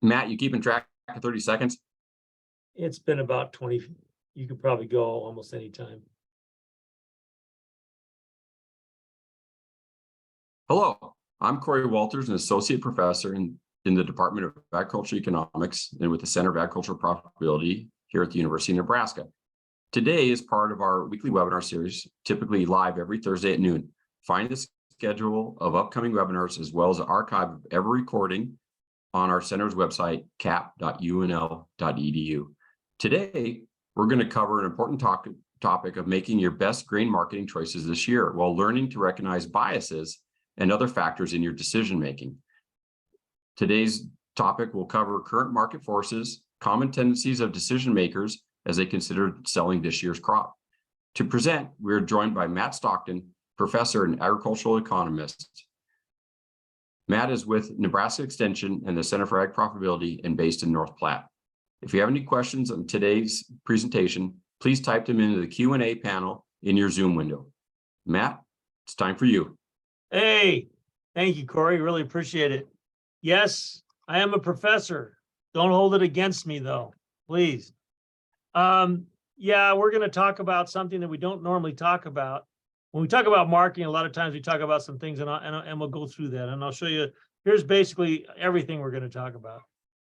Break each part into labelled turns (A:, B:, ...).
A: Matt, you keeping track of 30 seconds?
B: It's been about 20. You could probably go almost any time.
A: Hello, I'm Cory Walters, an associate professor in the Department of Agricultural Economics and with the Center of Agricultural Profitability here at the University of Nebraska. Today is part of our weekly webinar series, typically live every Thursday at noon. Find the schedule of upcoming webinars as well as an archive of every recording on our center's website, cap.unl.edu. Today, we're going to cover an important topic of making your best grain marketing choices this year while learning to recognize biases and other factors in your decision-making. Today's topic will cover current market forces, common tendencies of decision makers as they consider selling this year's crop. To present, we're joined by Matt Stockton, professor and agricultural economist. Matt is with Nebraska Extension and the Center for Ag Profitability and based in North Platte. If you have any questions on today's presentation, please type them into the Q&A panel in your Zoom window. Matt, it's time for you.
B: Hey, thank you, Cory. Really appreciate it. Yes, I am a professor. Don't hold it against me, though, please. Yeah, we're going to talk about something that we don't normally talk about. When we talk about marketing, a lot of times we talk about some things, and we'll go through that. And I'll show you, here's basically everything we're going to talk about.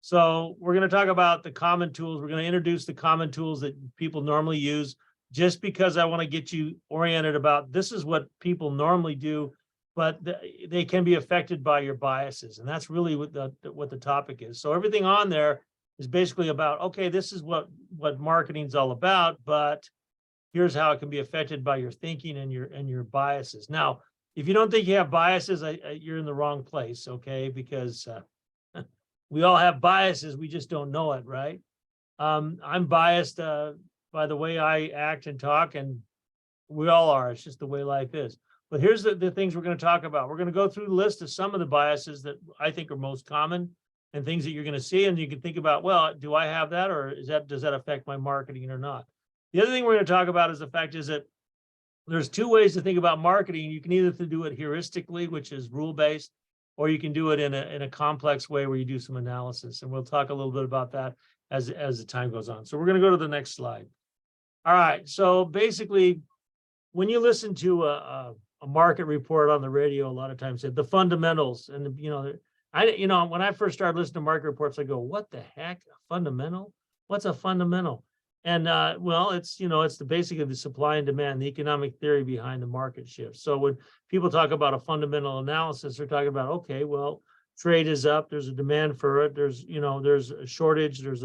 B: So we're going to talk about the common tools. We're going to introduce the common tools that people normally use, just because I want to get you oriented about this is what people normally do, but they can be affected by your biases. And that's really what the topic is. So everything on there is basically about, okay, this is what marketing is all about, but here's how it can be affected by your thinking and your biases. Now, if you don't think you have biases, you're in the wrong place, okay? Because we all have biases, we just don't know it, right? I'm biased by the way I act and talk, and we all are. It's just the way life is. But here's the things we're going to talk about. We're going to go through the list of some of the biases that I think are most common and things that you're going to see, and you can think about, well, do I have that, or does that affect my marketing or not? The other thing we're going to talk about is the fact is that there's two ways to think about marketing. You can either do it heuristically, which is rule-based, or you can do it in a complex way where you do some analysis. And we'll talk a little bit about that as the time goes on. So we're going to go to the next slide. All right. So basically, when you listen to a market report on the radio, a lot of times the fundamentals, and when I first started listening to market reports, I go, what the heck, a fundamental? What's a fundamental? And well, it's the basic of the supply and demand, the economic theory behind the market shift. So when people talk about a fundamental analysis, they're talking about, okay, well, trade is up, there's a demand for it, there's a shortage, there's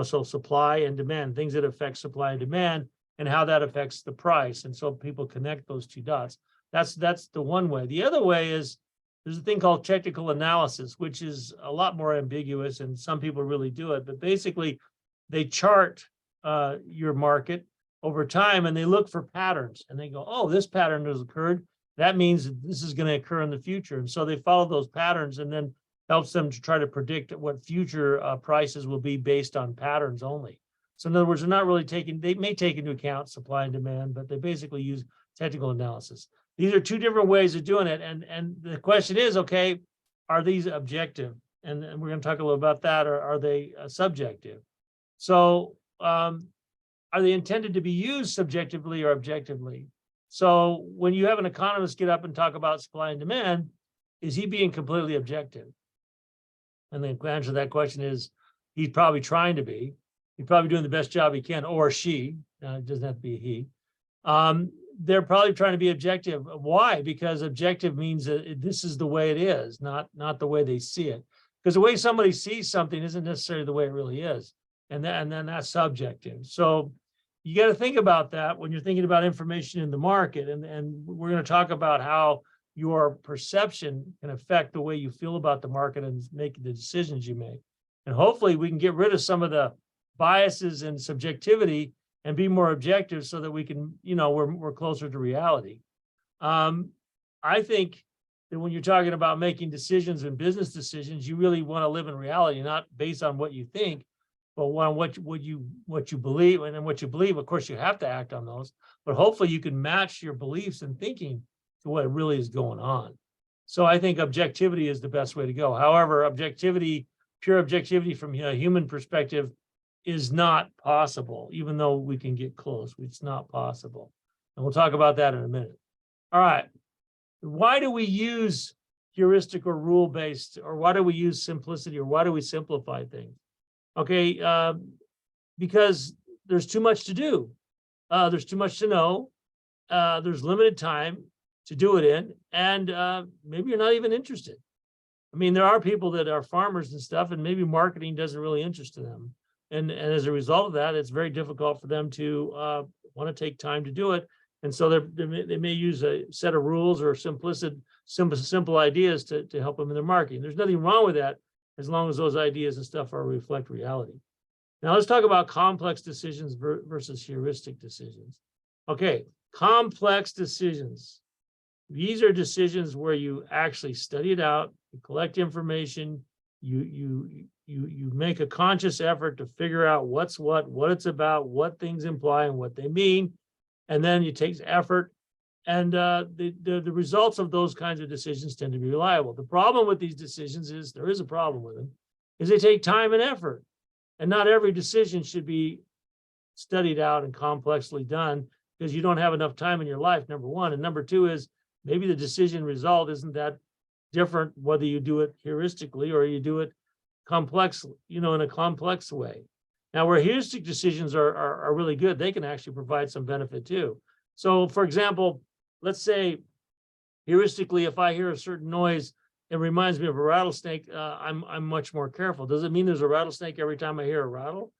B: so supply and demand, things that affect supply and demand, and how that affects the price. And so people connect those two dots. That's the one way. The other way is there's a thing called technical analysis, which is a lot more ambiguous, and some people really do it. But basically, they chart your market over time, and they look for patterns, and they go, oh, this pattern has occurred. That means this is going to occur in the future. And so they follow those patterns, and then helps them to try to predict what future prices will be based on patterns only. So in other words, they're not really they may take into account supply and demand, but they basically use technical analysis. These are two different ways of doing it. And the question is, okay, are these objective? And we're going to talk a little about that, or are they subjective? So are they intended to be used subjectively or objectively? So when you have an economist get up and talk about supply and demand, is he being completely objective? And the answer to that question is he's probably trying to be. He's probably doing the best job he can, or she. It doesn't have to be he. They're probably trying to be objective. Why? Because objective means that this is the way it is, not the way they see it. Because the way somebody sees something isn't necessarily the way it really is. And then that's subjective. So you got to think about that when you're thinking about information in the market. And we're going to talk about how your perception can affect the way you feel about the market and make the decisions you make. And hopefully we can get rid of some of the biases and subjectivity and be more objective so that we can, we're closer to reality. I think that when you're talking about making decisions and business decisions, you really want to live in reality, not based on what you think, but on what you believe. And then what you believe, of course, you have to act on those, but hopefully you can match your beliefs and thinking to what really is going on. So I think objectivity is the best way to go. However, objectivity pure objectivity from a human perspective is not possible, even though we can get close. It's not possible. And we'll talk about that in a minute. All right. Why do we use heuristic or rule-based, or why do we use simplicity, or why do we simplify things? Okay, because there's too much to do. There's too much to know. There's limited time to do it in, and maybe you're not even interested. I mean, there are people that are farmers and stuff, and maybe marketing doesn't really interest them. And as a result of that, it's very difficult for them to want to take time to do it. And so they may use a set of rules or simple ideas to help them in their marketing. There's nothing wrong with that, as long as those ideas and stuff reflect reality. Now let's talk about complex decisions versus heuristic decisions. Okay, complex decisions. These are decisions where you actually study it out, you collect information, you make a conscious effort to figure out what it's about, what things imply and what they mean, and then it takes effort. And the results of those kinds of decisions tend to be reliable. The problem with these decisions is, there is a problem with them, is they take time and effort. And not every decision should be studied out and complexly done, because you don't have enough time in your life, number one. And number two is, maybe the decision result isn't that different whether you do it heuristically or you do it complexly, in a complex way. Now, where heuristic decisions are really good, they can actually provide some benefit too. So, for example, let's say heuristically, if I hear a certain noise, it reminds me of a rattlesnake, I'm much more careful. Does it mean there's a rattlesnake every time I hear a rattle?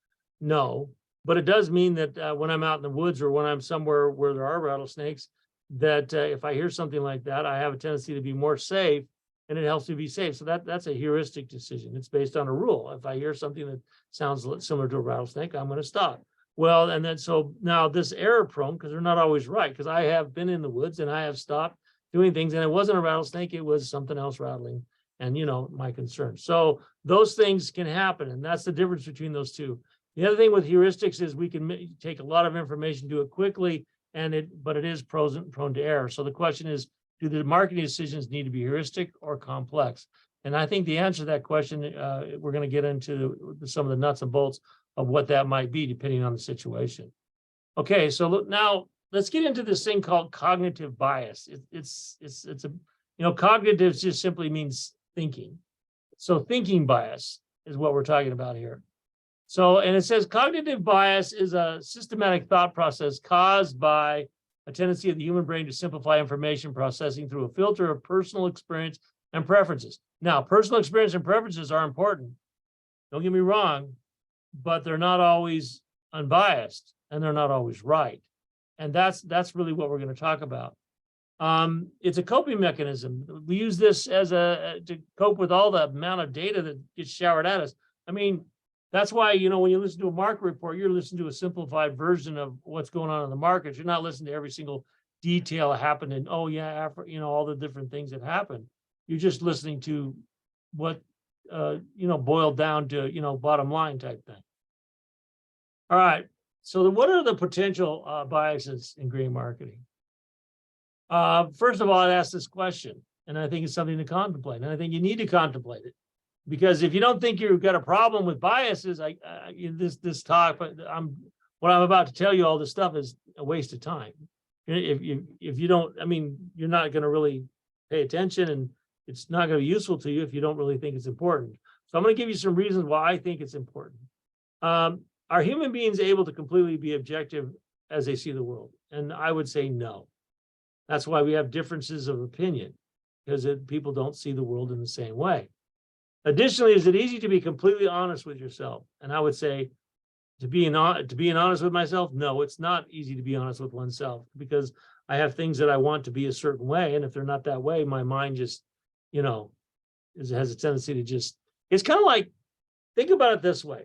B: No, but it does mean that when I'm out in the woods or when I'm somewhere where there are rattlesnakes, that if I hear something like that, I have a tendency to be more safe, and it helps me be safe. So that's a heuristic decision. It's based on a rule. If I hear something that sounds similar to a rattlesnake, I'm going to stop. Well, and then so now this error prone, because they're not always right, because I have been in the woods and I have stopped doing things, and it wasn't a rattlesnake, it was something else rattling, and my concern. So those things can happen, and that's the difference between those two. The other thing with heuristics is we can take a lot of information, do it quickly, but it is prone to error. So the question is, do the marketing decisions need to be heuristic or complex? And I think the answer to that question, we're going to get into some of the nuts and bolts of what that might be, depending on the situation. Okay, so look, now let's get into this thing called cognitive bias. Cognitive just simply means thinking. So thinking bias is what we're talking about here. So, and it says cognitive bias is a systematic thought process caused by a tendency of the human brain to simplify information processing through a filter of personal experience and preferences. Now, personal experience and preferences are important. Don't get me wrong, but they're not always unbiased, and they're not always right. And that's really what we're going to talk about. It's a coping mechanism. We use this to cope with all the amount of data that gets showered at us. I mean, that's why, when you listen to a market report, you're listening to a simplified version of what's going on in the markets. You're not listening to every single detail that happened in, all the different things that happen. You're just listening to what, boiled down to, bottom line type thing. All right. So what are the potential biases in green marketing? First of all, I'd ask this question, and I think it's something to contemplate, and I think you need to contemplate it. Because if you don't think you've got a problem with biases, this talk, what I'm about to tell you, all this stuff is a waste of time. If you don't, you're not going to really pay attention, and it's not going to be useful to you if you don't really think it's important. So I'm going to give you some reasons why I think it's important. Are human beings able to completely be objective as they see the world? And I would say no. That's why we have differences of opinion, because people don't see the world in the same way. Additionally, is it easy to be completely honest with yourself? And I would say, to being honest with myself, no, it's not easy to be honest with oneself, because I have things that I want to be a certain way, and if they're not that way, my mind just, has a tendency to just. It's kind of like, think about it this way.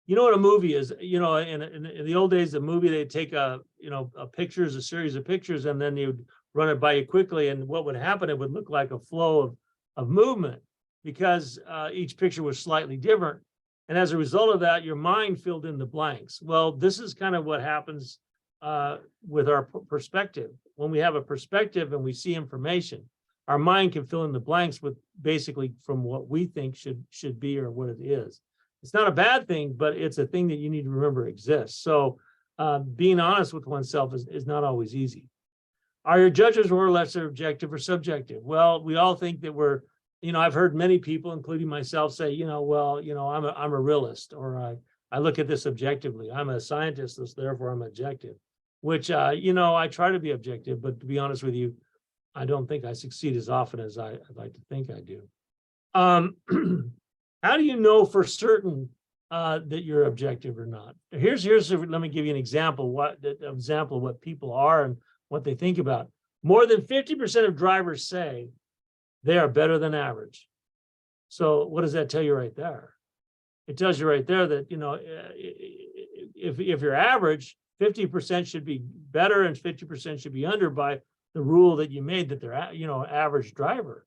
B: You know what a movie is? In the old days, the movie, they'd take a series of pictures, and then they would run it by you quickly, and what would happen? It would look like a flow of movement, because each picture was slightly different. And as a result of that, your mind filled in the blanks. Well, this is kind of what happens with our perspective. When we have a perspective and we see information, our mind can fill in the blanks with basically from what we think should be or what it is. It's not a bad thing, but it's a thing that you need to remember exists. So being honest with oneself is not always easy. Are your judgments more or less objective or subjective? Well, we all think that we're, I've heard many people, including myself, say, I'm a realist, or I look at this objectively. I'm a scientist, so therefore I'm objective, which, I try to be objective, but to be honest with you, I don't think I succeed as often as I'd like to think I do. How do you know for certain that you're objective or not? Let me give you an example. Of what people are and what they think about. More than 50% of drivers say they are better than average. So what does that tell you right there? It tells you right there that, if you're average, 50% should be better and 50% should be under by the rule that you made that they're, average driver.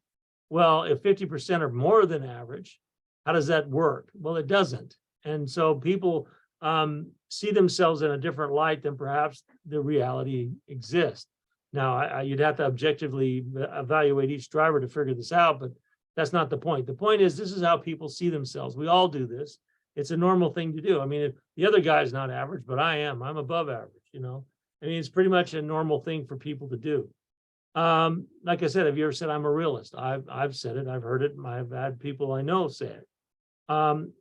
B: Well, if 50% are more than average, how does that work? Well, it doesn't. And so people see themselves in a different light than perhaps the reality exists. Now, you'd have to objectively evaluate each driver to figure this out, but that's not the point. The point is, this is how people see themselves. We all do this. It's a normal thing to do. I mean, if the other guy's not average, but I'm above average, it's pretty much a normal thing for people to do. Like I said, have you ever said I'm a realist? I've said it, I've heard it, I've had people I know say it. And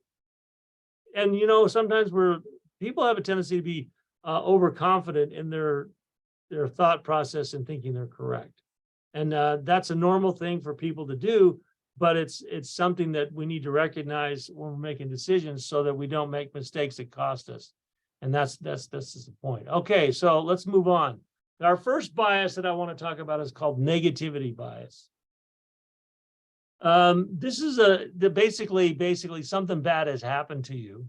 B: sometimes people have a tendency to be overconfident in their thought process and thinking they're correct. And that's a normal thing for people to do, but it's something that we need to recognize when we're making decisions so that we don't make mistakes that cost us. And that's the point. Okay, so let's move on. Our first bias that I want to talk about is called negativity bias. This is basically something bad has happened to you.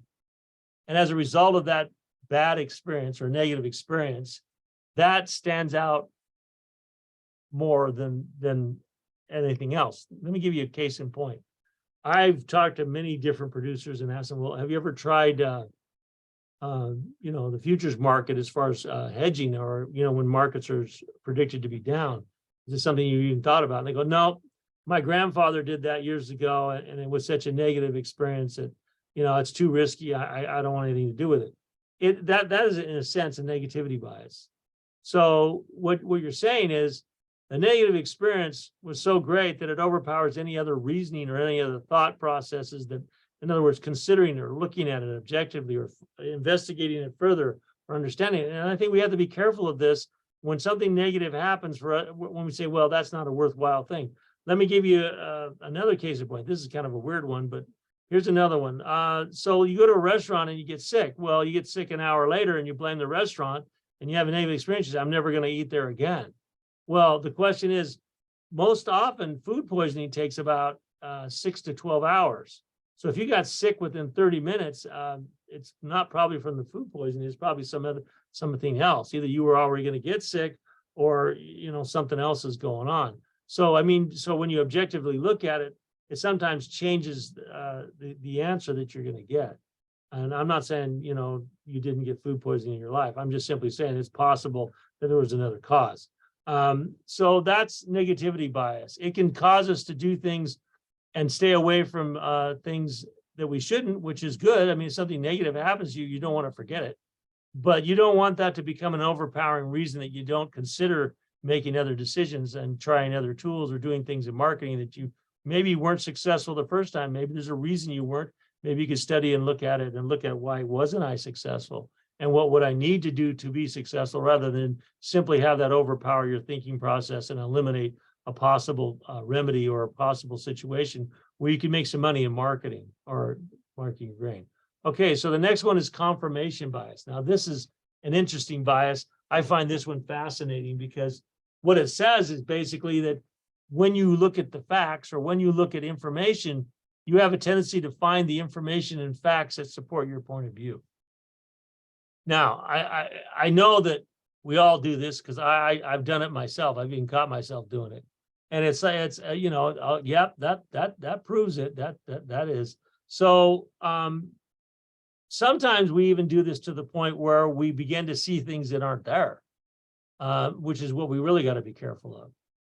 B: And as a result of that bad experience or negative experience, that stands out more than anything else. Let me give you a case in point. I've talked to many different producers and asked them, well, have you ever tried, the futures market as far as hedging, or, when markets are predicted to be down? Is this something you even thought about? And they go, no, my grandfather did that years ago, and it was such a negative experience that, it's too risky. I don't want anything to do with it. That is, in a sense, a negativity bias. So what you're saying is the negative experience was so great that it overpowers any other reasoning or any other thought processes that, in other words, considering or looking at it objectively or investigating it further or understanding it. And I think we have to be careful of this when something negative happens when we say, well, that's not a worthwhile thing. Let me give you another case in point. This is kind of a weird one, but here's another one. So you go to a restaurant and you get sick. Well, you get sick an hour later and you blame the restaurant and you have a negative experience. You say, I'm never going to eat there again. Well, the question is, most often food poisoning takes about 6 to 12 hours. So if you got sick within 30 minutes, it's not probably from the food poisoning. It's probably something else. Either you were already going to get sick or, something else is going on. So, so when you objectively look at it, it sometimes changes the answer that you're going to get. And I'm not saying, you didn't get food poisoning in your life. I'm just simply saying it's possible that there was another cause. So that's negativity bias. It can cause us to do things and stay away from things that we shouldn't, which is good. If something negative happens to you, you don't want to forget it. But you don't want that to become an overpowering reason that you don't consider making other decisions and trying other tools or doing things in marketing that you maybe weren't successful the first time. Maybe there's a reason you weren't. Maybe you could study and look at it and look at why wasn't I successful and what would I need to do to be successful, rather than simply have that overpower your thinking process and eliminate a possible remedy or a possible situation where you can make some money in marketing or marketing grain. Okay, so the next one is confirmation bias. Now, this is an interesting bias. I find this one fascinating because what it says is basically that when you look at the facts or when you look at information, you have a tendency to find the information and facts that support your point of view. Now, I know that we all do this because I've done it myself. I've even caught myself doing it. And it's yep, that proves it. That is. So sometimes we even do this to the point where we begin to see things that aren't there, which is what we really got to be careful of.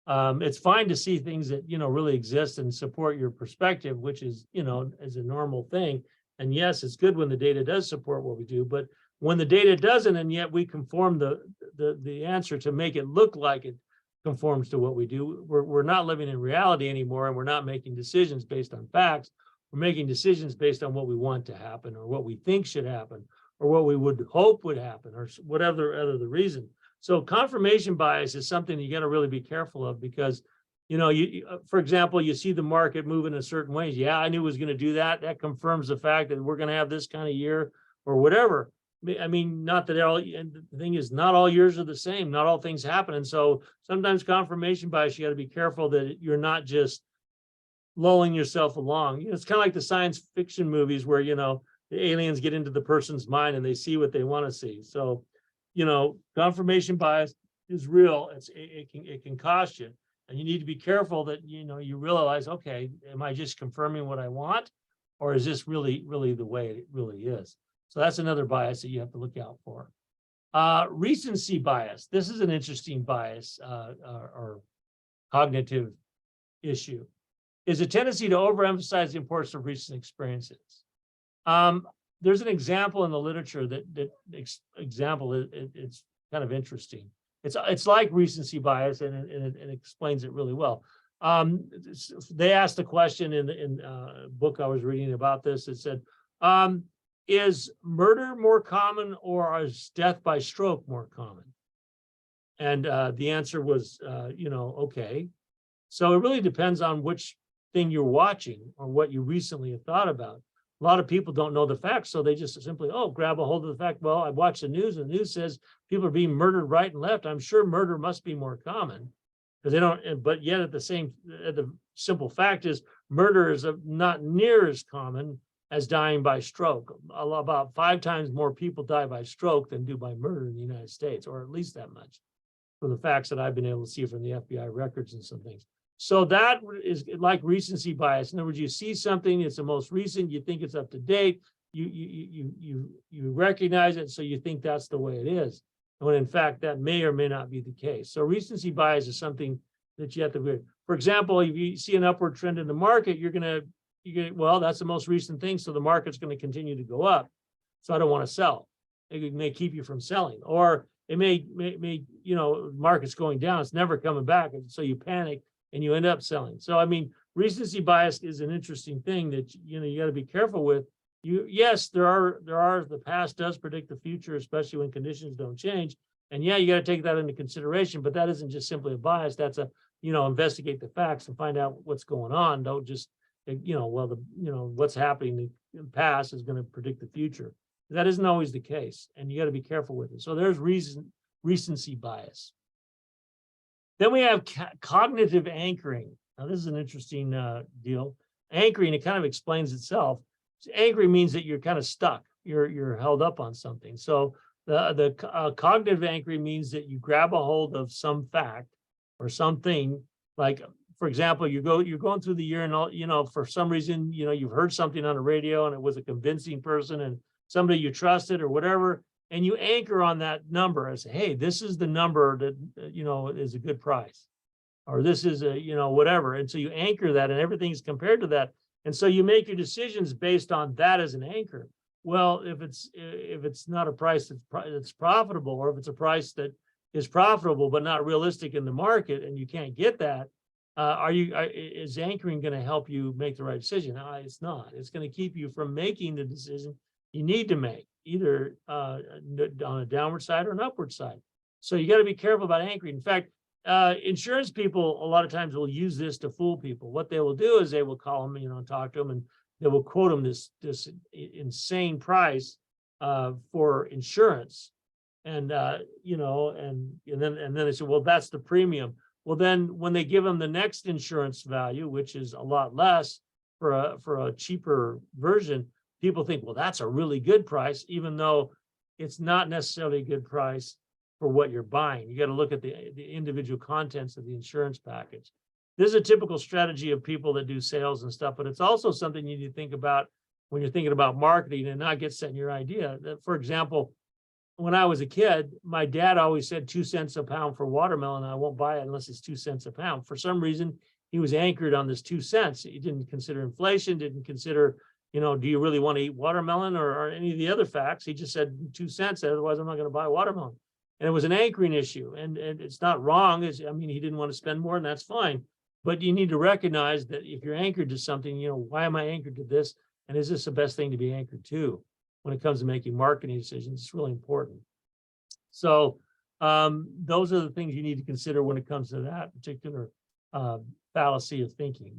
B: It's fine to see things that, really exist and support your perspective, which is, is a normal thing. And yes, it's good when the data does support what we do, but when the data doesn't, and yet we conform the answer to make it look like it conforms to what we do, we're not living in reality anymore, and we're not making decisions based on facts. We're making decisions based on what we want to happen, or what we think should happen, or what we would hope would happen, or whatever other the reason. So confirmation bias is something you got to really be careful of, because, for example, you see the market move in a certain way. Yeah, I knew it was going to do that. That confirms the fact that we're going to have this kind of year or whatever. I mean, not that all, and the thing is, not all years are the same. Not all things happen. And so sometimes confirmation bias, you got to be careful that you're not just lulling yourself along. It's kind of like the science fiction movies where, the aliens get into the person's mind and they see what they want to see. So, confirmation bias is real. It can cost you, and you need to be careful that, you realize, okay, am I just confirming what I want, or is this really the way it really is? So that's another bias that you have to look out for. Recency bias. This is an interesting bias or cognitive issue. Is a tendency to overemphasize the importance of recent experiences. There's an example in the literature it's kind of interesting. It's like recency bias, and it explains it really well. They asked a question in a book I was reading about this. It said, is murder more common, or is death by stroke more common? And the answer was, okay. So it really depends on which thing you're watching or what you recently have thought about. A lot of people don't know the facts, so they just simply, grab a hold of the fact. Well, I watched the news, and the news says people are being murdered right and left. I'm sure murder must be more common, because they don't. But yet, the simple fact is, murder is not near as common as dying by stroke. About 5 times more people die by stroke than do by murder in the United States, or at least that much, from the facts that I've been able to see from the FBI records and some things. So that is like recency bias. In other words, you see something, it's the most recent, you think it's up to date, you recognize it, so you think that's the way it is, when in fact that may or may not be the case. So recency bias is something that you have to. For example, if you see an upward trend in the market, you're gonna well, that's the most recent thing, so the market's going to continue to go up, so I don't want to sell. It may keep you from selling, or it may market's going down, it's never coming back, so you panic and you end up selling. So I mean, recency bias is an interesting thing that you got to be careful with. Yes, the past does predict the future, especially when conditions don't change, and yeah, you got to take that into consideration. But that isn't just simply a bias. That's a investigate the facts and find out what's going on. Don't just what's happening in the past is going to predict the future. That isn't always the case, and you got to be careful with it. So there's recency bias. Then we have cognitive anchoring. Now, this is an interesting deal. Anchoring, it kind of explains itself. Anchoring means that you're kind of stuck. You're held up on something. So the cognitive anchoring means that you grab a hold of some fact or something. Like, for example, you're going through the year, and for some reason, you've heard something on the radio, and it was a convincing person and somebody you trusted or whatever. And you anchor on that number as, hey, this is the number that, is a good price, or this is whatever. And so you anchor that, and everything's compared to that. And so you make your decisions based on that as an anchor. Well, if it's not a price that's profitable, or if it's a price that is profitable but not realistic in the market, and you can't get that, is anchoring going to help you make the right decision? It's not. It's going to keep you from making the decision you need to make, either on a downward side or an upward side. So you got to be careful about anchoring. In fact, insurance people a lot of times will use this to fool people. What they will do is they will call them, and talk to them, and they will quote them this insane price for insurance, and then they say, well, that's the premium. Well, then when they give them the next insurance value, which is a lot less for a cheaper version, people think, well, that's a really good price, even though it's not necessarily a good price for what you're buying. You got to look at the individual contents of the insurance package. This is a typical strategy of people that do sales and stuff, but it's also something you need to think about when you're thinking about marketing and not get set in your idea. For example, when I was a kid, my dad always said 2 cents a pound for watermelon. I won't buy it unless it's 2 cents a pound. For some reason, he was anchored on this 2 cents. He didn't consider inflation, didn't consider, do you really want to eat watermelon or any of the other facts? He just said 2 cents, otherwise I'm not going to buy watermelon. And it was an anchoring issue. And it's not wrong. He didn't want to spend more, and that's fine. But you need to recognize that if you're anchored to something, why am I anchored to this? And is this the best thing to be anchored to? When it comes to making marketing decisions, it's really important. So those are the things you need to consider when it comes to that particular fallacy of thinking.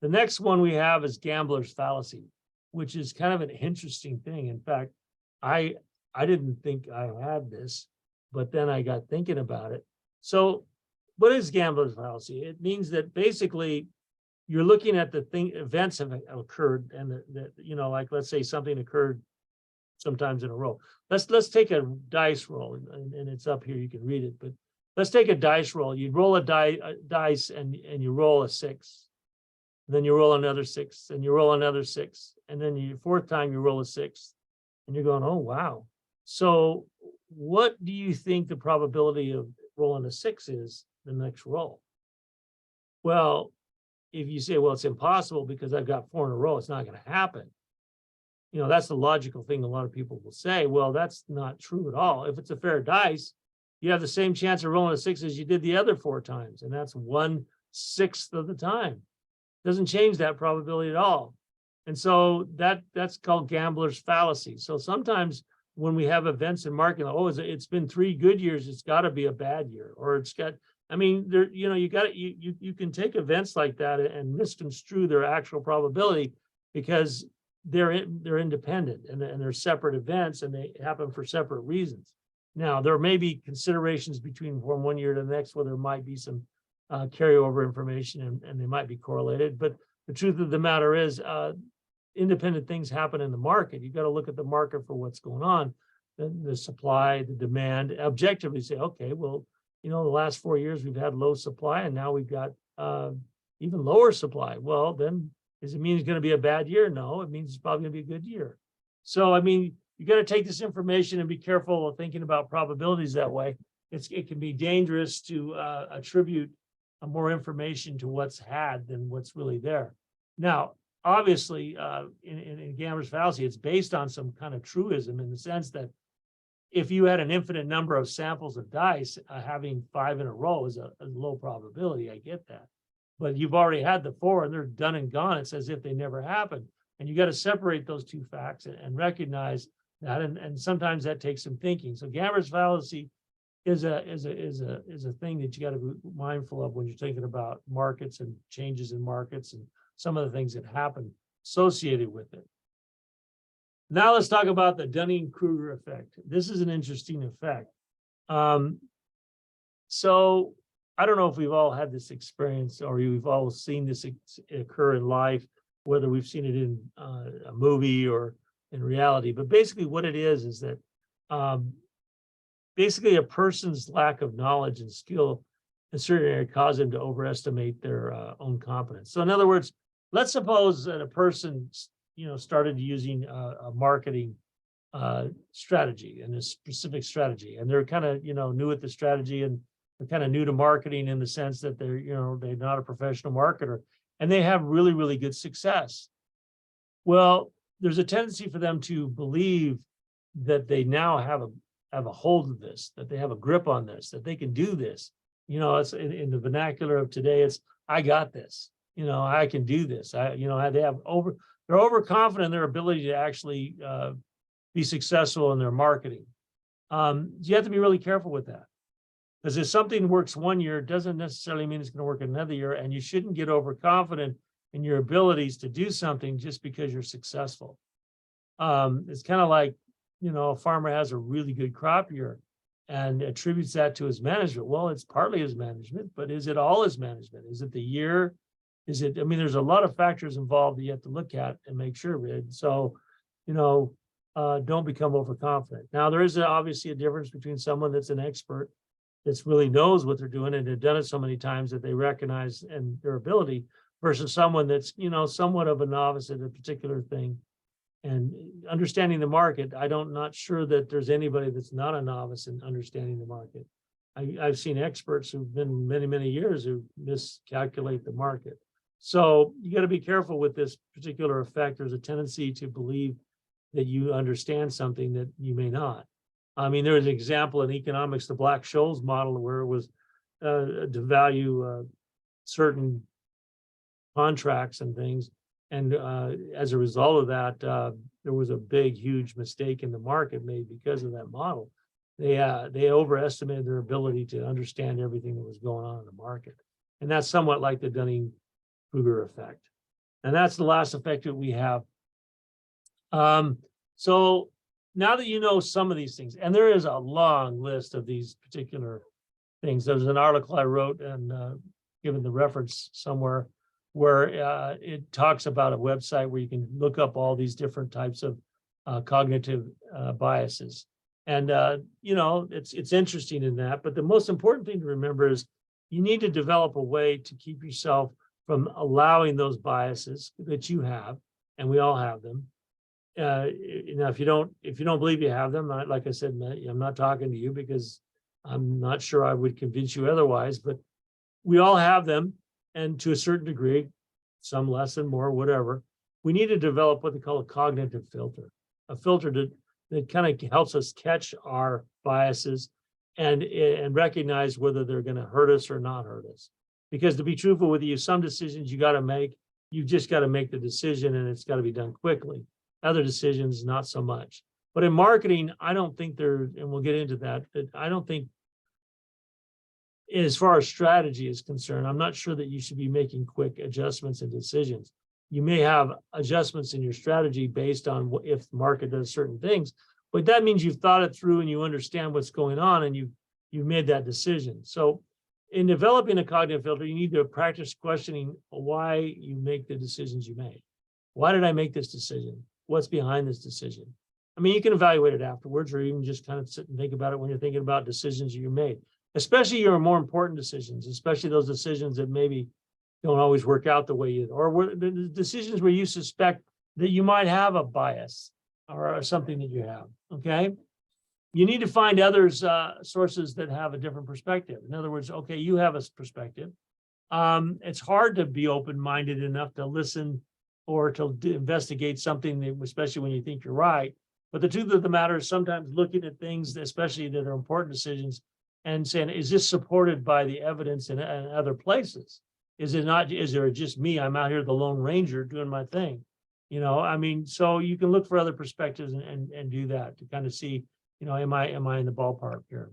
B: The next one we have is gambler's fallacy, which is kind of an interesting thing. In fact, I didn't think I had this, but then I got thinking about it. So what is gambler's fallacy? It means that basically you're looking at the events have occurred, and like let's say something occurred sometimes in a row. Let's take a dice roll, and it's up here, you can read it, but let's take a dice roll. You roll a dice and you roll a 6. Then you roll another 6, and you roll another 6, and then your fourth time you roll a 6, and you're going, oh wow. So what do you think the probability of rolling a 6 is the next roll? Well, if you say, well, it's impossible because I've got 4 in a row, it's not going to happen. That's the logical thing a lot of people will say. Well, that's not true at all. If it's a fair dice, you have the same chance of rolling a 6 as you did the other 4 times, and that's 1/6 of the time. Doesn't change that probability at all. And so that's called gambler's fallacy. So sometimes when we have events in marketing, it's been 3 good years, it's got to be a bad year, or it's got. You can take events like that and misconstrue their actual probability because they're independent and they're separate events and they happen for separate reasons. Now, there may be considerations from one year to the next where there might be some carryover information and they might be correlated. But the truth of the matter is independent things happen in the market. You've got to look at the market for what's going on, the supply, the demand, objectively say, okay, well, the last 4 years we've had low supply and now we've got even lower supply. Well, then does it mean it's going to be a bad year? No, it means it's probably going to be a good year. So, you got to take this information and be careful of thinking about probabilities that way. It can be dangerous to attribute more information to what's had than what's really there. Now, obviously, in gambler's fallacy, it's based on some kind of truism in the sense that if you had an infinite number of samples of dice, having 5 in a row is a low probability. I get that. But you've already had the 4 and they're done and gone. It's as if they never happened. And you got to separate those 2 facts and recognize that. And sometimes that takes some thinking. So gambler's fallacy is a thing that you got to be mindful of when you're thinking about markets and changes in markets and some of the things that happen associated with it. Now let's talk about the Dunning-Kruger effect. This is an interesting effect. So I don't know if we've all had this experience or we've all seen this occur in life, whether we've seen it in a movie or in reality. But basically what it is that basically a person's lack of knowledge and skill in certain area cause them to overestimate their own competence. So in other words, let's suppose that a person started using a marketing strategy and a specific strategy, and they're kind of new at the strategy and they're kind of new to marketing in the sense that they're not a professional marketer and they have really, really good success. Well, there's a tendency for them to believe that they now have a hold of this, that they have a grip on this, that they can do this. It's in the vernacular of today, it's I got this. I can do this. They're overconfident in their ability to actually be successful in their marketing. You have to be really careful with that. Because if something works one year, it doesn't necessarily mean it's going to work another year. And you shouldn't get overconfident in your abilities to do something just because you're successful. It's kind of like, a farmer has a really good crop year and attributes that to his management. Well, it's partly his management, but is it all his management? Is it the year? There's a lot of factors involved that you have to look at and make sure. So, don't become overconfident. Now, there is obviously a difference between someone that's an expert that really knows what they're doing and have done it so many times that they recognize and their ability versus someone that's, somewhat of a novice at a particular thing And understanding the market, not sure that there's anybody that's not a novice in understanding the market. I've seen experts who've been many, many years who miscalculate the market. So you got to be careful with this particular effect. There's a tendency to believe that you understand something that you may not. I mean, there was an example in economics, the Black-Scholes model, where it was to value certain contracts and things. And as a result of that, there was a big, huge mistake in the market made because of that model. They overestimated their ability to understand everything that was going on in the market. And that's somewhat like the Dunning-Kruger effect. And that's the last effect that we have. So now that you know some of these things, and there is a long list of these particular things. There's an article I wrote and given the reference somewhere where it talks about a website where you can look up all these different types of cognitive biases. And, it's interesting in that. But the most important thing to remember is you need to develop a way to keep yourself from allowing those biases that you have, and we all have them. If you don't believe you have them, like I said, I'm not talking to you because I'm not sure I would convince you otherwise, but we all have them. And to a certain degree, some less and more, whatever, we need to develop what they call a cognitive filter, a filter that kind of helps us catch our biases and recognize whether they're going to hurt us or not hurt us. Because to be truthful with you, some decisions you got to make, you just got to make the decision and it's got to be done quickly. Other decisions, not so much. But in marketing, I don't think and we'll get into that, but I don't think, as far as strategy is concerned, I'm not sure that you should be making quick adjustments and decisions. You may have adjustments in your strategy based on if the market does certain things, but that means you've thought it through and you understand what's going on and you've made that decision. So in developing a cognitive filter, you need to practice questioning why you make the decisions you make. Why did I make this decision? What's behind this decision? I mean, you can evaluate it afterwards, or even just kind of sit and think about it when you're thinking about decisions you made. Especially your more important decisions, especially those decisions that maybe don't always work out the way you, or the decisions where you suspect that you might have a bias or something that you have, okay? You need to find others, sources that have a different perspective. In other words, okay, you have a perspective. It's hard to be open-minded enough to listen or to investigate something, especially when you think you're right. But the truth of the matter is sometimes looking at things, especially that are important decisions, and saying, is this supported by the evidence in other places? Is it not, is there just me? I'm out here, the Lone Ranger, doing my thing. I mean, so you can look for other perspectives and do that to kind of see, am I in the ballpark here?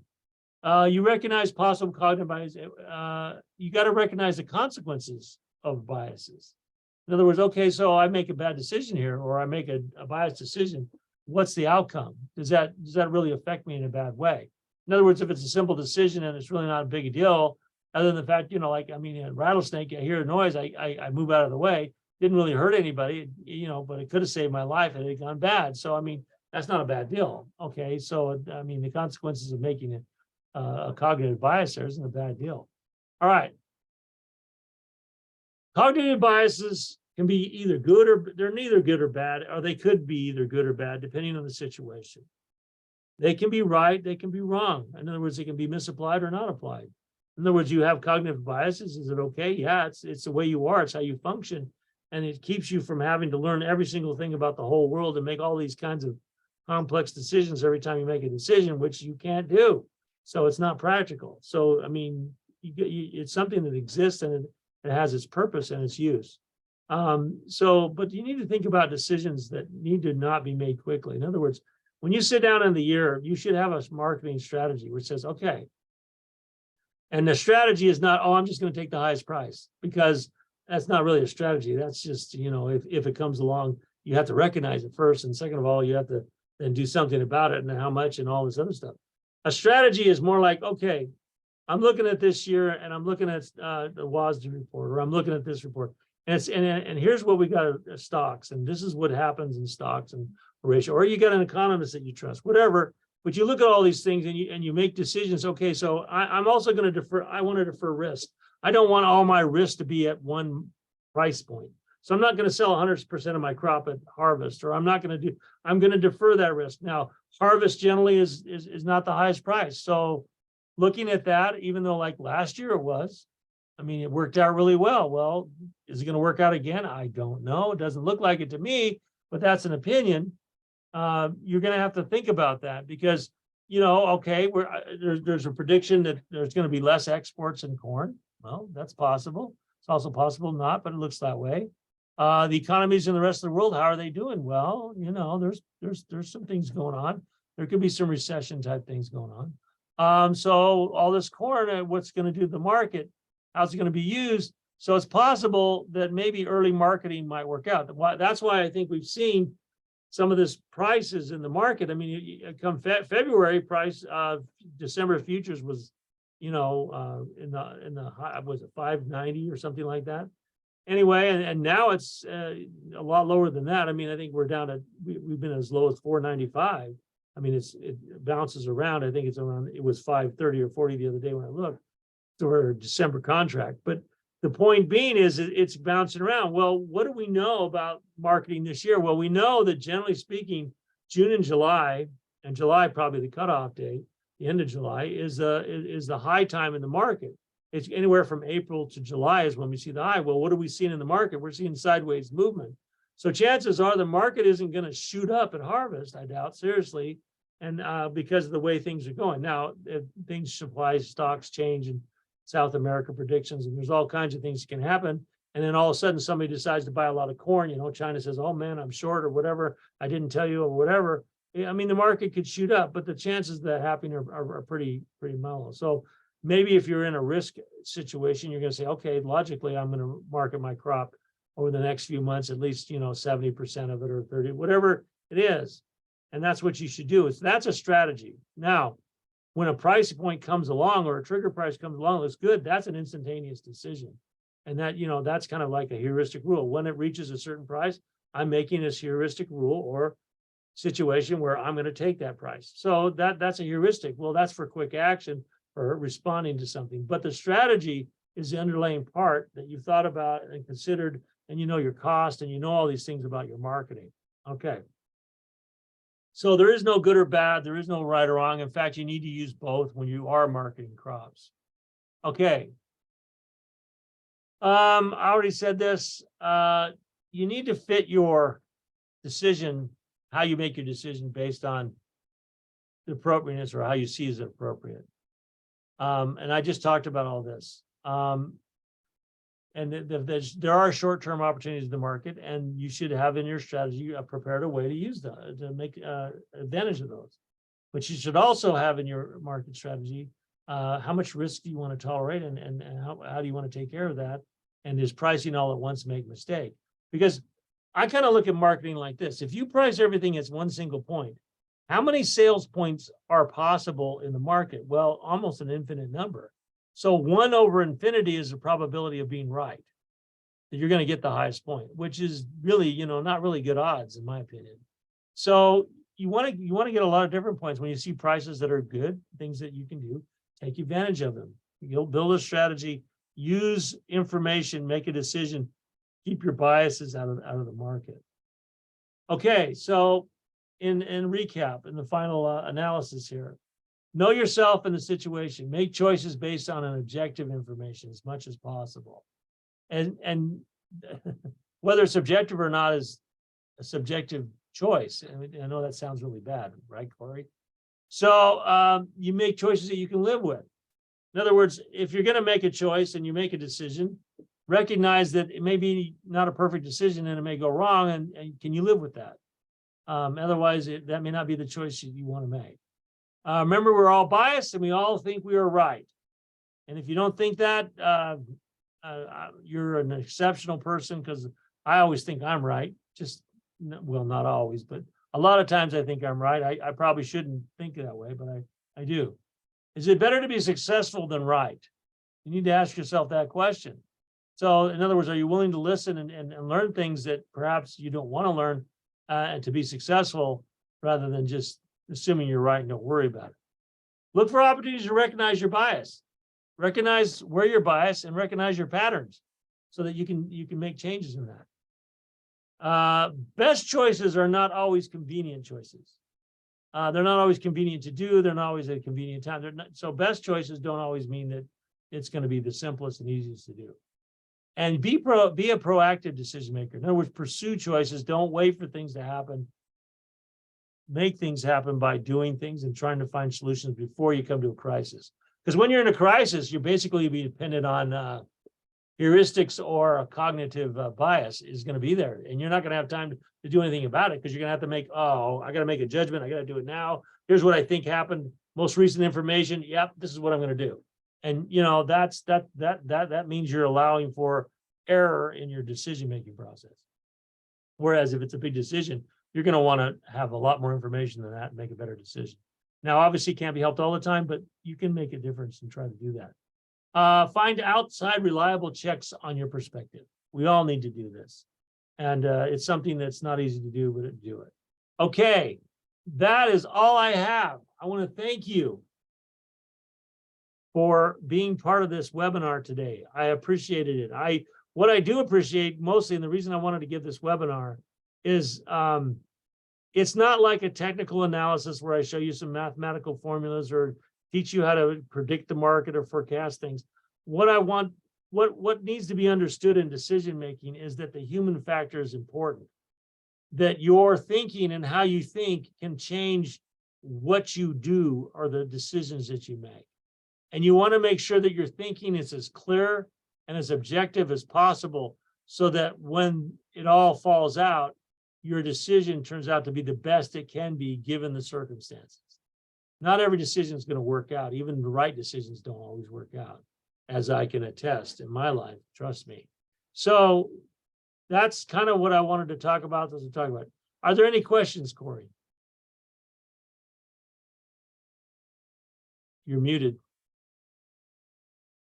B: You recognize possible cognitive bias. You got to recognize the consequences of biases. In other words, okay, so I make a bad decision here, or I make a biased decision. What's the outcome? Does that really affect me in a bad way? In other words, if it's a simple decision and it's really not a big a deal, other than the fact, a rattlesnake, I hear a noise, I move out of the way, didn't really hurt anybody, but it could have saved my life and it had gone bad. So, I mean, that's not a bad deal. Okay. So, I mean, the consequences of making it a cognitive bias there isn't a bad deal. All right. Cognitive biases can be either good or they're neither good or bad, or they could be either good or bad, depending on the situation. They can be right, they can be wrong. In other words, they can be misapplied or not applied. In other words, you have cognitive biases. Is it okay? Yeah, it's the way you are. It's how you function. And it keeps you from having to learn every single thing about the whole world and make all these kinds of complex decisions every time you make a decision, which you can't do. So it's not practical. So, I mean, it's something that exists and it has its purpose and its use. But you need to think about decisions that need to not be made quickly. In other words, when you sit down in the year, you should have a marketing strategy which says, okay, and the strategy is not, oh, I'm just going to take the highest price, because that's not really a strategy. That's just, if it comes along, you have to recognize it first. And second of all, you have to then do something about it and how much and all this other stuff. A strategy is more like, okay, I'm looking at this year and I'm looking at the WASD report, or I'm looking at this report. And here's what we got stocks, and this is what happens in stocks and ratio, or you got an economist that you trust, whatever. But you look at all these things and you make decisions. Okay, so I'm also going to defer. I want to defer risk. I don't want all my risk to be at one price point. So I'm not going to sell 100% of my crop at harvest, or I'm going to defer that risk. Now, harvest generally is not the highest price. So looking at that, even though like last year it was, I mean, it worked out really well. Well, is it going to work out again? I don't know. It doesn't look like it to me, but that's an opinion. You're going to have to think about that because, okay, there's a prediction that there's going to be less exports in corn. Well, that's possible. It's also possible not, but it looks that way. The economies in the rest of the world, how are they doing? Well, there's some things going on. There could be some recession type things going on. So all this corn, what's going to do to the market? How's it going to be used? So it's possible that maybe early marketing might work out. That's why I think we've seen some of this prices in the market. I mean, come February price, December futures was, in the high, was it 590 or something like that? Anyway, and now it's a lot lower than that. I mean, I think we're down to, we've been as low as 495. I mean, it bounces around. I think it was 530 or 40 the other day when I looked. Or December contract, but the point being is it's bouncing around. Well, what do we know about marketing this year? Well, we know that generally speaking, June and July probably the cutoff date, the end of July is the high time in the market. It's anywhere from April to July is when we see the high. Well, what are we seeing in the market? We're seeing sideways movement. So chances are the market isn't going to shoot up at harvest, I doubt, seriously, and because of the way things are going. Now, if things, supply, stocks change and South America predictions, and there's all kinds of things that can happen. And then all of a sudden somebody decides to buy a lot of corn, China says, oh man, I'm short or whatever. I didn't tell you or whatever. I mean, the market could shoot up, but the chances of that happening are pretty mellow. So maybe if you're in a risk situation, you're going to say, okay, logically, I'm going to market my crop over the next few months, at least, 70% of it or 30, whatever it is. And that's what you should do. That's a strategy. Now, when a price point comes along or a trigger price comes along, that's good. That's an instantaneous decision. And that, that's kind of like a heuristic rule. When it reaches a certain price, I'm making this heuristic rule or situation where I'm going to take that price. So that's a heuristic. Well, that's for quick action or responding to something. But the strategy is the underlying part that you've thought about and considered, and your cost, and all these things about your marketing. Okay. So there is no good or bad. There is no right or wrong. In fact, you need to use both when you are marketing crops. Okay. I already said this. You need to fit your decision, how you make your decision based on the appropriateness or how you see as appropriate. And I just talked about all this. And there are short-term opportunities in the market, and you should have in your strategy prepared a way to use them, to make advantage of those. But you should also have in your market strategy, how much risk do you want to tolerate, and how do you want to take care of that? And is pricing all at once make a mistake? Because I kind of look at marketing like this. If you price everything as one single point, how many sales points are possible in the market? Well, almost an infinite number. So 1 over infinity is the probability of being right, that you're going to get the highest point, which is really, not really good odds, in my opinion. So you want to get a lot of different points. When you see prices that are good, things that you can do, take advantage of them. You'll build a strategy, use information, make a decision, keep your biases out of the market. Okay, so in recap, in the final analysis here, know yourself in the situation. Make choices based on an objective information as much as possible. And whether it's subjective or not is a subjective choice. I know that sounds really bad, right, Cory? So you make choices that you can live with. In other words, if you're going to make a choice and you make a decision, recognize that it may be not a perfect decision and it may go wrong, and can you live with that? Otherwise, that may not be the choice you want to make. Remember, we're all biased and we all think we are right. And if you don't think that, you're an exceptional person, because I always think I'm right. Well, not always, but a lot of times I think I'm right. I probably shouldn't think that way, but I do. Is it better to be successful than right? You need to ask yourself that question. So in other words, are you willing to listen and learn things that perhaps you don't want to learn and to be successful, rather than just assuming you're right and don't worry about it? Look for opportunities to recognize your bias. Recognize where you're biased and recognize your patterns so that you can make changes in that. Best choices are not always convenient choices. They're not always convenient to do. They're not always at a convenient time. So best choices don't always mean that it's going to be the simplest and easiest to do. And be a proactive decision maker. In other words, pursue choices. Don't wait for things to happen. Make things happen by doing things and trying to find solutions before you come to a crisis. Because when you're in a crisis, you're basically be dependent on heuristics, or a cognitive bias is going to be there, and you're not going to have time to do anything about it, because you're going to have to make, I got to make a judgment. I got to do it now. Here's what I think happened. Most recent information. Yep, this is what I'm going to do. And that means you're allowing for error in your decision-making process. Whereas if it's a big decision, you're going to want to have a lot more information than that and make a better decision. Now, obviously, it can't be helped all the time, but you can make a difference and try to do that. Find outside reliable checks on your perspective. We all need to do this. And it's something that's not easy to do, but do it. Okay, that is all I have. I want to thank you for being part of this webinar today. I appreciated it. What I do appreciate mostly, and the reason I wanted to give this webinar is it's not like a technical analysis where I show you some mathematical formulas or teach you how to predict the market or forecast things. What needs to be understood in decision making is that the human factor is important. That your thinking and how you think can change what you do or the decisions that you make. And you want to make sure that your thinking is as clear and as objective as possible, so that when it all falls out, your decision turns out to be the best it can be given the circumstances. Not every decision is going to work out. Even the right decisions don't always work out, as I can attest in my life, trust me. So that's kind of what I wanted to talk about. Are there any questions, Cory? You're muted.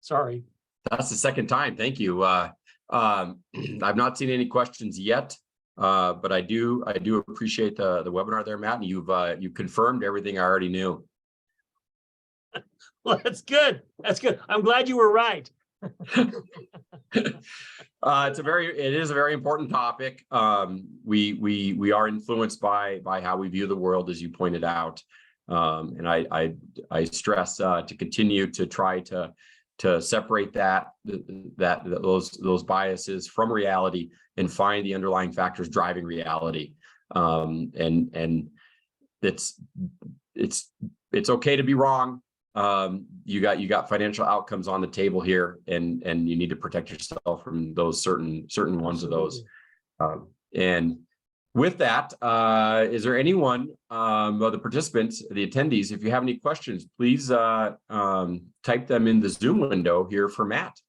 B: Sorry.
A: That's the second time. Thank you. I've not seen any questions yet, but I do appreciate the webinar there, Matt, and you confirmed everything I already knew.
B: Well, that's good. That's good. I'm glad you were right.
A: It is a very important topic. We are influenced by how we view the world, as you pointed out, and I stress to continue to try to separate those biases from reality and find the underlying factors driving reality. And it's okay to be wrong. You got financial outcomes on the table here, and you need to protect yourself from those certain ones of those. And with that, is there anyone of the participants, the attendees, if you have any questions, please type them in the Zoom window here for Matt.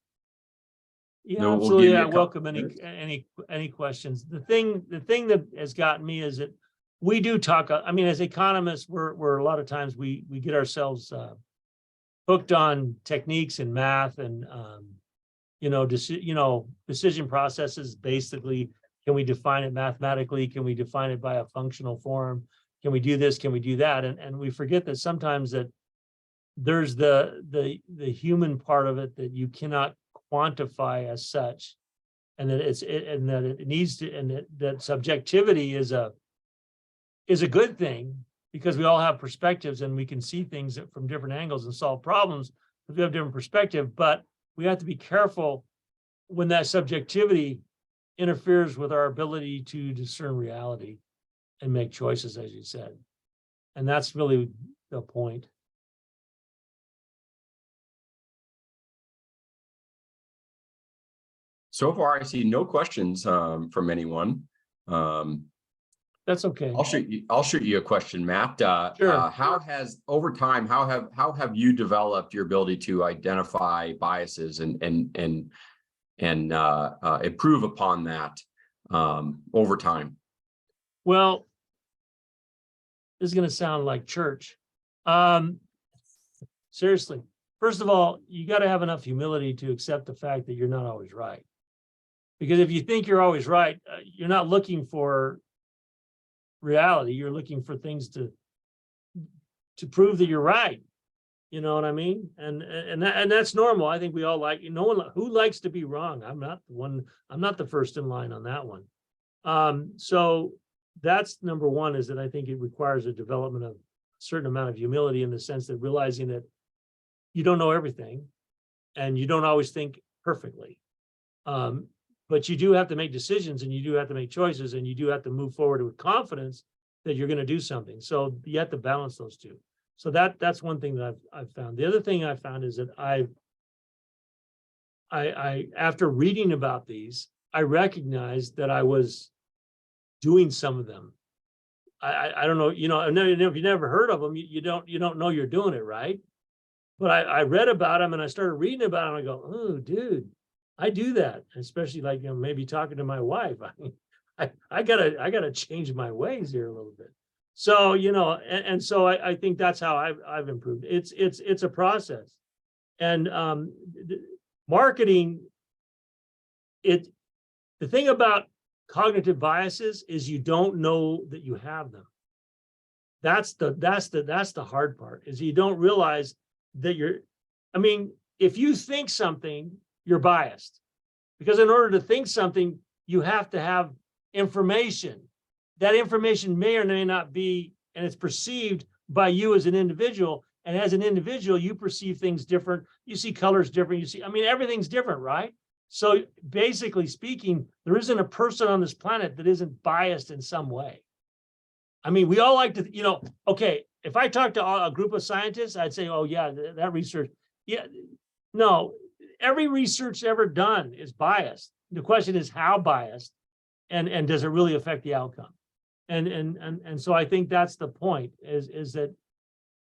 B: Yeah, absolutely. I welcome any questions. The thing that has gotten me is that we do talk. I mean, as economists, we're a lot of times we get ourselves hooked on techniques and math and decision processes. Basically, can we define it mathematically? Can we define it by a functional form? Can we do this? Can we do that? And we forget that sometimes that there's the human part of it that you cannot quantify as such, and that it needs to, and that subjectivity is a good thing, because we all have perspectives and we can see things from different angles and solve problems if we have different perspective. But we have to be careful when that subjectivity interferes with our ability to discern reality and make choices, as you said. And that's really the point.
A: So far, I see no questions from anyone.
B: That's okay.
A: I'll shoot you a question, Matt.
B: Sure.
A: How has over time, how have you developed your ability to identify biases and improve upon that over time?
B: Well, this is going to sound like church. Seriously, first of all, you got to have enough humility to accept the fact that you're not always right. Because if you think you're always right, you're not looking for reality. You're looking for things to prove that you're right. You know what I mean? And that's normal. I think we all like, no one who likes to be wrong. I'm not the first in line on that one. So that's number one, is that I think it requires a development of a certain amount of humility, in the sense that realizing that you don't know everything and you don't always think perfectly. But you do have to make decisions, and you do have to make choices, and you do have to move forward with confidence that you're going to do something. So you have to balance those two. So that's one thing that I've found. The other thing I found is that I after reading about these, I recognized that I was doing some of them. I don't know, you know, if you never heard of them, you don't know you're doing it, right? But I read about them, and I started reading about them. I go, oh, dude, I do that. Especially, like, you know, maybe talking to my wife. I gotta change my ways here a little bit. So, you know, and so I think that's how I've improved. It's a process. And marketing, the thing about cognitive biases is you don't know that you have them. That's the hard part, is you don't realize that I mean, if you think something, you're biased, because in order to think something, you have to have information. That information may or may not be, and it's perceived by you as an individual. And as an individual, you perceive things different. You see colors different. I mean, everything's different, right? So basically speaking, there isn't a person on this planet that isn't biased in some way. I mean, we all like to, you know, okay, if I talk to a group of scientists, I'd say, oh yeah, that research, yeah, no, every research ever done is biased. The question is how biased, and does it really affect the outcome? And so I think that's the point, is that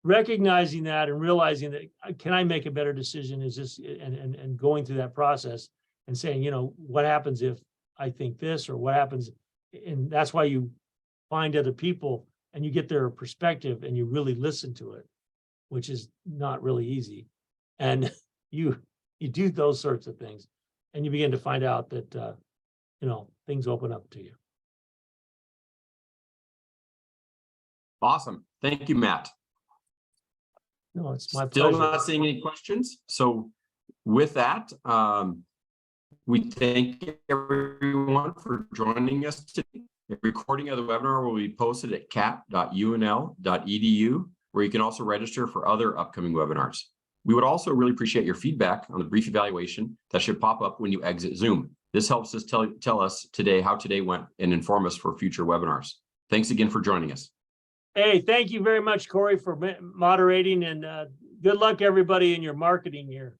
B: recognizing that and realizing that, can I make a better decision? Is this, and going through that process and saying, you know, what happens if I think this, or what happens? And that's why you find other people and you get their perspective and you really listen to it, which is not really easy. And you do those sorts of things, and you begin to find out that, you know, things open up to you.
A: Awesome. Thank you, Matt.
B: No, it's my
A: Still
B: pleasure.
A: not seeing any questions. So with that, we thank everyone for joining us today. A recording of the webinar will be posted at cap.unl.edu, where you can also register for other upcoming webinars. We would also really appreciate your feedback on the brief evaluation that should pop up when you exit Zoom. This helps us tell us today how today went and inform us for future webinars. Thanks again for joining us.
B: Hey, thank you very much, Cory, for moderating, and good luck everybody in your marketing year.